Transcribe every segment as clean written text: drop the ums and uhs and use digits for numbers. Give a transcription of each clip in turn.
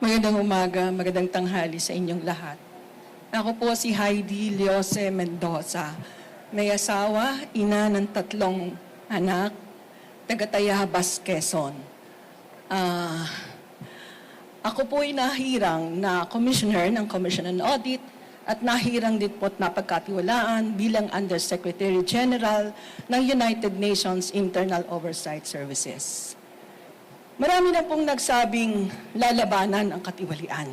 Magandang umaga, magandang tanghali sa inyong lahat. Ako po si Heidi Leose Mendoza. May asawa, ina ng 3 anak, taga-Tayabas, Quezon. Ako po ay nahirang na commissioner ng Commission on Audit at nahirang din po at napagkatiwalaan bilang Undersecretary General ng United Nations Internal Oversight Services. Marami na pong nagsabing lalabanan ang katiwalian.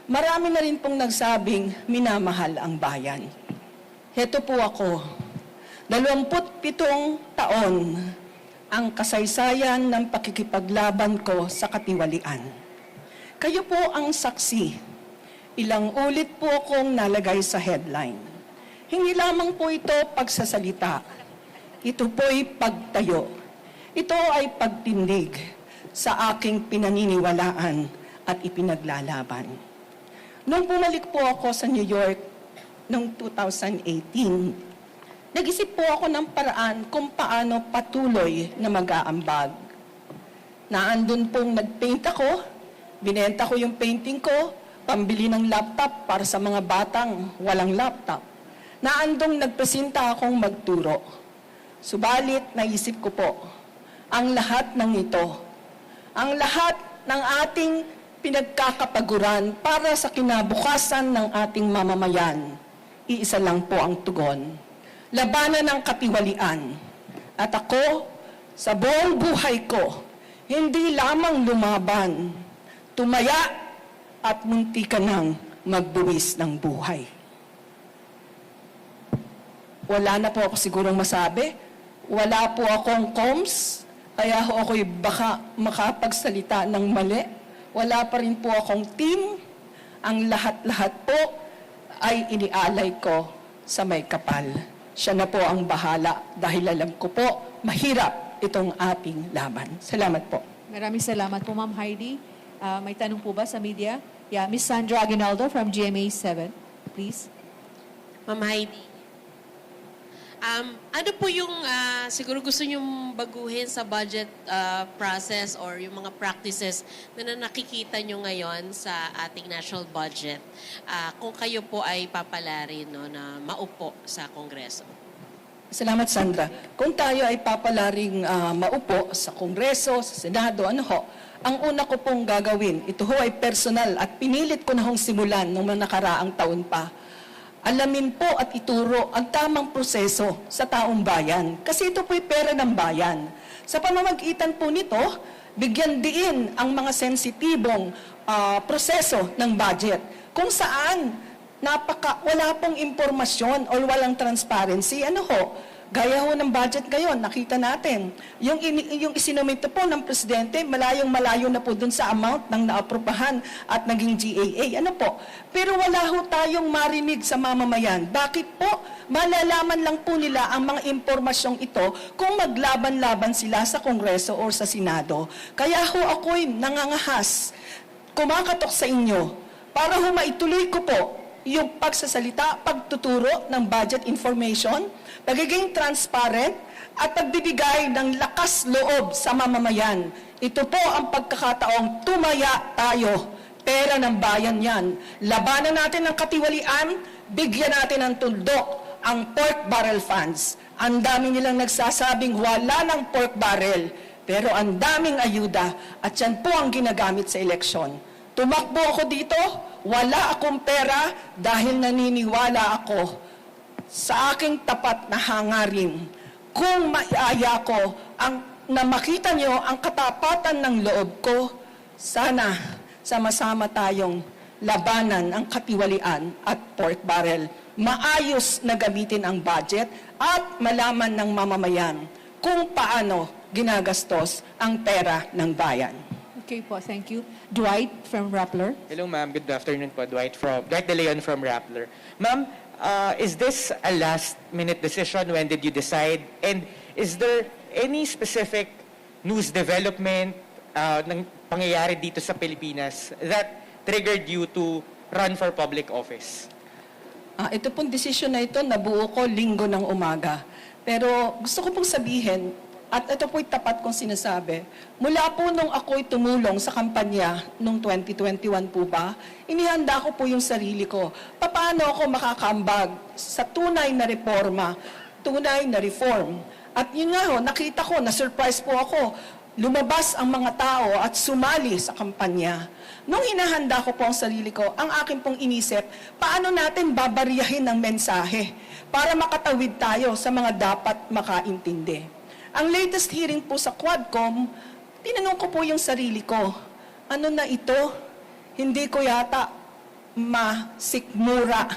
Marami na rin pong nagsabing minamahal ang bayan. Heto po ako, 27 taon ang kasaysayan ng pakikipaglaban ko sa katiwalian. Kayo po ang saksi. Ilang ulit po akong nalagay sa headline. Hindi lamang po ito pagsasalita. Ito po'y pagtayo. Ito ay pagtindig sa aking pinaniniwalaan at ipinaglalaban. Nung bumalik po ako sa New York noong 2018, nag-isip po ako ng paraan kung paano patuloy na mag-aambag. Naandun pong nag-paint ako, binenta ko yung painting ko, pambili ng laptop para sa mga batang walang laptop. Naandong nagpresenta akong magturo. Subalit, naisip ko po, ang lahat ng ito, ang lahat ng ating pinagkakapaguran para sa kinabukasan ng ating mamamayan, iisa lang po ang tugon. Labanan ng katiwalian. At ako, sa buong buhay ko, hindi lamang lumaban, tumaya at muntikan ng magbuwis ng buhay. Wala na po ako sigurong masabi. Wala po akong comms. Kaya ako'y baka makapagsalita ng mali. Wala pa rin po akong team. Ang lahat-lahat po ay inialay ko sa may kapal. Siya na po ang bahala dahil alam ko po, mahirap itong ating laban. Salamat po. Maraming salamat po, Ma'am Heidi. May tanong po ba sa media? Yeah, Ms. Sandra Aguinaldo from GMA 7, please. Ma'am Heidi. Ano po yung siguro gusto nyong baguhin sa budget process or yung mga practices na nakikita nyo ngayon sa ating national budget kung kayo po ay papalari no, na maupo sa Kongreso? Salamat, Sandra. Kung tayo ay papalaring maupo sa Kongreso, sa Senado, ano ho, ang una ko pong gagawin, ito ho ay personal at pinilit ko na hong simulan nung nakaraang taon pa. Alamin po at ituro ang tamang proseso sa taong bayan. Kasi ito po'y pera ng bayan. Sa pamamagitan po nito, bigyan diin ang mga sensitibong proseso ng budget. Kung saan wala pong impormasyon o walang transparency, ano ho, gaya ho ng budget ngayon, nakita natin. Yung isinomito po ng Presidente, malayong-malayo na po dun sa amount ng naaprubahan at naging GAA. Ano po? Pero wala ho tayong marinig sa mamamayan. Bakit po? Malalaman lang po nila ang mga impormasyong ito kung maglaban-laban sila sa Kongreso o sa Senado. Kaya ho ako'y nangangahas, kumakatok sa inyo, para ho maituloy ko po yung pagsasalita, pagtuturo ng budget information, pagiging transparent, at pagbibigay ng lakas loob sa mamamayan. Ito po ang pagkakataong tumaya tayo. Pera ng bayan yan. Labanan natin ang katiwalian, bigyan natin ng tuldok ang pork barrel funds. Ang dami nilang nagsasabing wala ng pork barrel, pero ang daming ayuda at yan po ang ginagamit sa eleksyon. Tumakbo ako dito, wala akong pera dahil naniniwala ako sa aking tapat na hangarin. Kung maiaya ko na makita nyo ang katapatan ng loob ko, sana sama-sama tayong labanan ang katiwalian at pork barrel. Maayos na gamitin ang budget at malaman ng mamamayan kung paano ginagastos ang pera ng bayan. Okay po, thank you. Dwight from Rappler. Hello ma'am, good afternoon po. Dwight De Leon from Rappler. Ma'am, is this a last-minute decision? When did you decide? And is there any specific news development ng pangyayari dito sa Pilipinas that triggered you to run for public office? Ito pong desisyon na ito, nabuo ko linggo ng umaga. Pero gusto ko pong sabihin, at ito po'y tapat kong sinasabi, mula po nung ako'y tumulong sa kampanya noong 2021 po ba, inihanda ko po yung sarili ko. Paano ako makakambag sa tunay na reforma, tunay na reform? At yun nga ho, nakita ko, na-surprise po ako, lumabas ang mga tao at sumali sa kampanya. Nung hinahanda ko po ang sarili ko, ang akin pong inisip, paano natin babariyahin ang mensahe para makatawid tayo sa mga dapat makaintindi. Ang latest hearing po sa Quadcom, tinanong ko po yung sarili ko, ano na ito? Hindi ko yata masikmura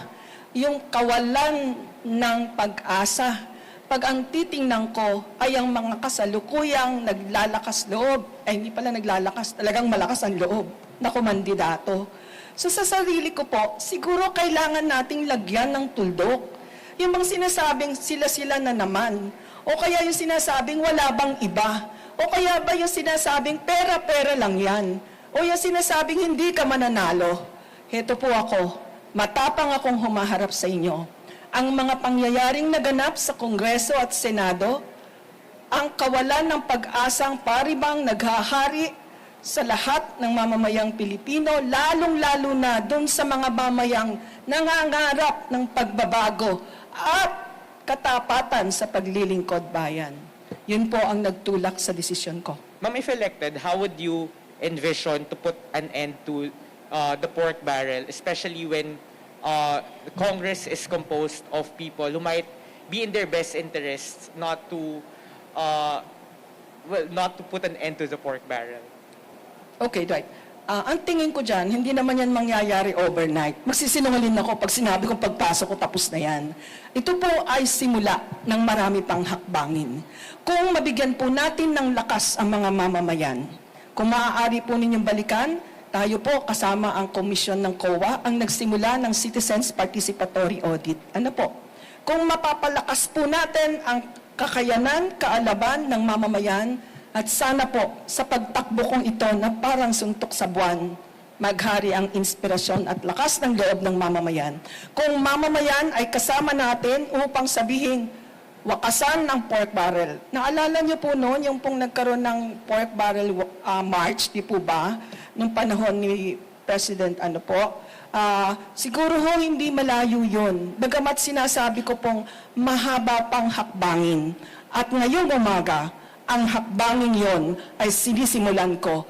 yung kawalan ng pag-asa. Pag ang titingnan ko ay ang mga kasalukuyang naglalakas loob, ay hindi pala naglalakas, talagang malakas ang loob na kumandidato. So sa sarili ko po, siguro kailangan nating lagyan ng tuldok. Yung mga sinasabing sila-sila na naman, o kaya yung sinasabing wala bang iba, o kaya ba yung sinasabing pera-pera lang yan, o yung sinasabing hindi ka mananalo. Heto po ako, matapang akong humaharap sa inyo. Ang mga pangyayaring naganap sa Kongreso at Senado, ang kawalan ng pag-asang paribang naghahari sa lahat ng mamamayang Pilipino, lalong-lalo na doon sa mga mamayang nangangarap ng pagbabago at katapatan sa paglilingkod bayan. Yun po ang nagtulak sa desisyon ko. Ma'am, if elected, how would you envision to put an end to the pork barrel, especially when the Congress is composed of people who might be in their best interests not to put an end to the pork barrel? Okay, Dwight. Ang tingin ko dyan, hindi naman yan mangyayari overnight. Magsisinungaling ako pag sinabi kong pagpasok ko tapos na yan. Ito po ay simula ng marami pang hakbangin. Kung mabigyan po natin ng lakas ang mga mamamayan, kung maaari po ninyong balikan, tayo po kasama ang komisyon ng COA ang nagsimula ng Citizens Participatory Audit. Ano po? Kung mapapalakas po natin ang kakayanan, kaalaban ng mamamayan, at sana po, sa pagtakbo kong ito na parang suntok sa buwan, maghari ang inspirasyon at lakas ng loob ng mamamayan. Kung mamamayan ay kasama natin upang sabihin, wakasan ng pork barrel. Naalala niyo po noon, yung pong nagkaroon ng pork barrel march, di po ba? Nung panahon ni President, siguro ho hindi malayo yun. Bagamat sinasabi ko pong mahaba pang hakbangin. At ngayong umaga, ang hakbangin yon ay sinisimulan ko.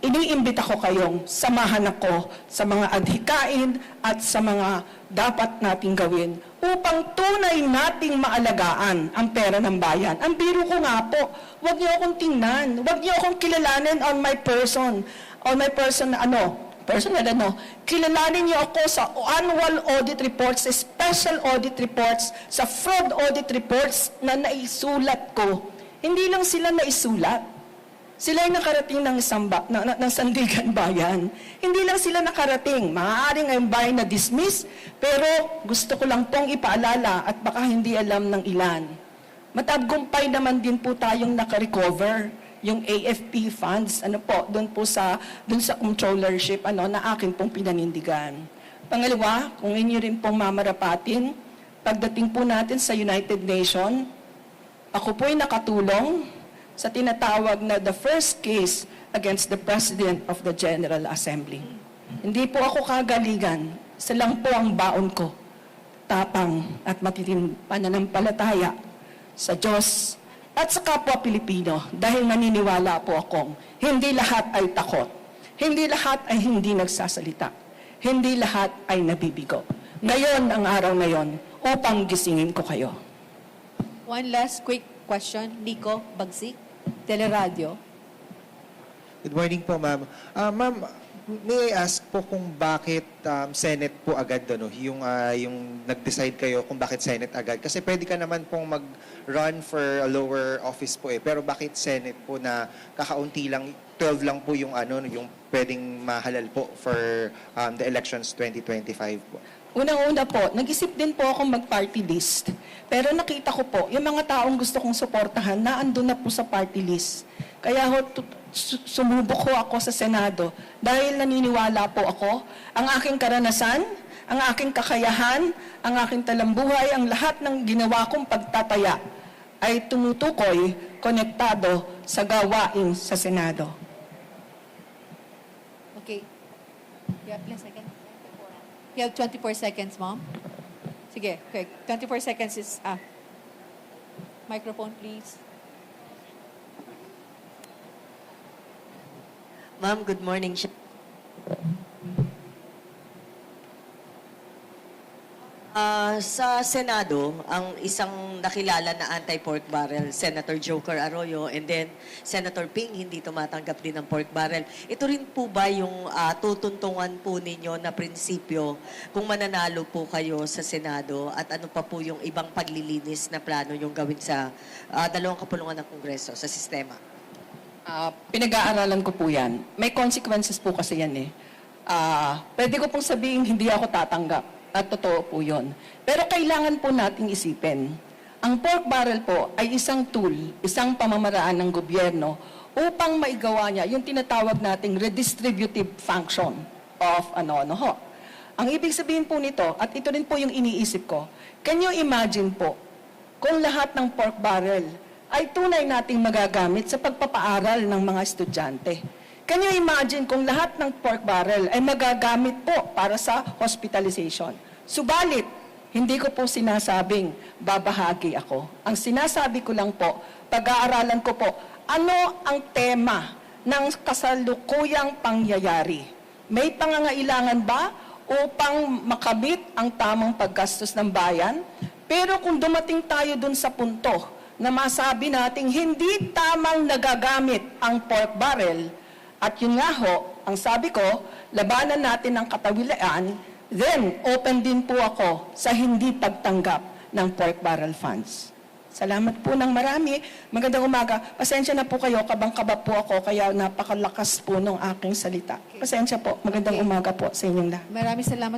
Iniimbita ko kayong samahan ako sa mga adhikain at sa mga dapat nating gawin upang tunay nating maalagaan ang pera ng bayan. Ang biro ko nga po, huwag niyo akong tingnan, huwag niyo akong kilalanin on my person, kilalanin niyo ako sa annual audit reports, sa special audit reports, sa fraud audit reports na naisulat ko. Hindi lang sila naisulat. Sila ay nakarating ng Sandigan Bayan. Hindi lang sila nakarating. Maaaring ang bayan na dismiss, pero gusto ko lang pong ipaalala at baka hindi alam ng ilan. Matagumpay naman din po tayong nakarecover yung AFP funds, doon sa controllership, na akin pong pinanindigan. Pangalawa, kung inyo rin pong mamarapatin, pagdating po natin sa United Nations, ako po'y nakatulong sa tinatawag na the first case against the President of the General Assembly. Hindi po ako kagalingan, isa lang po ang baon ko, tapang at matitinding pananampalataya sa Diyos at sa kapwa Pilipino dahil naniniwala po akong hindi lahat ay takot, hindi lahat ay hindi nagsasalita, hindi lahat ay nabibigo. Ngayon ang araw ngayon upang gisingin ko kayo. One last quick question. Nico Bagsik, Teleradio. Good morning po, ma'am. Ma'am, may I ask po kung bakit Senate po agad, yung nag-decide kayo kung bakit Senate agad? Kasi pwede ka naman pong mag-run for a lower office po pero bakit Senate po na kakaunti lang, 12 lang po yung pwedeng mahalal po for the elections 2025 po? Unang-una po, nag-isip din po akong mag-party list. Pero nakita ko po, yung mga taong gusto kong suportahan, naandun na po sa party list. Kaya sumubok ko ako sa Senado dahil naniniwala po ako, ang aking karanasan, ang aking kakayahan, ang aking talambuhay, ang lahat ng ginawa kong pagtataya ay tumutukoy, konektado sa gawain sa Senado. Okay. You have 10 seconds? You have 24 seconds, ma'am. Sige, okay. 24 seconds is, microphone, please. Ma'am, good morning. Sa Senado, ang isang nakilala na anti-pork barrel, Senator Joker Arroyo, and then Senator Ping, hindi tumatanggap din ng pork barrel. Ito rin po ba yung tutuntungan po ninyo na prinsipyo kung mananalo po kayo sa Senado at ano pa po yung ibang paglilinis na plano yung gawin sa dalawang kapulungan ng Kongreso sa sistema? Pinag-aaralan ko po yan. May consequences po kasi yan eh. Pwede ko pong sabihin hindi ako tatanggap. At totoo po yun. Pero kailangan po nating isipin. Ang pork barrel po ay isang tool, isang pamamaraan ng gobyerno upang maigawa niya yung tinatawag nating redistributive function of ho. Ang ibig sabihin po nito, at ito rin po yung iniisip ko, can you imagine po kung lahat ng pork barrel ay tunay nating magagamit sa pagpapaaral ng mga estudyante? Can you imagine kung lahat ng pork barrel ay magagamit po para sa hospitalization? Subalit, hindi ko po sinasabing babahagi ako. Ang sinasabi ko lang po, pag-aaralan ko po, ano ang tema ng kasalukuyang pangyayari? May pangangailangan ba upang makamit ang tamang paggastos ng bayan? Pero kung dumating tayo dun sa punto na masabi nating hindi tamang nagagamit ang pork barrel, at yun nga ho, ang sabi ko, labanan natin ang katawilaan, then open din po ako sa hindi pagtanggap ng pork barrel funds. Salamat po ng marami. Magandang umaga. Pasensya na po kayo, kabang-kaba po ako, kaya napakalakas po ng aking salita. Pasensya po. Magandang Okay. umaga po sa inyong lahat. Maraming salamat.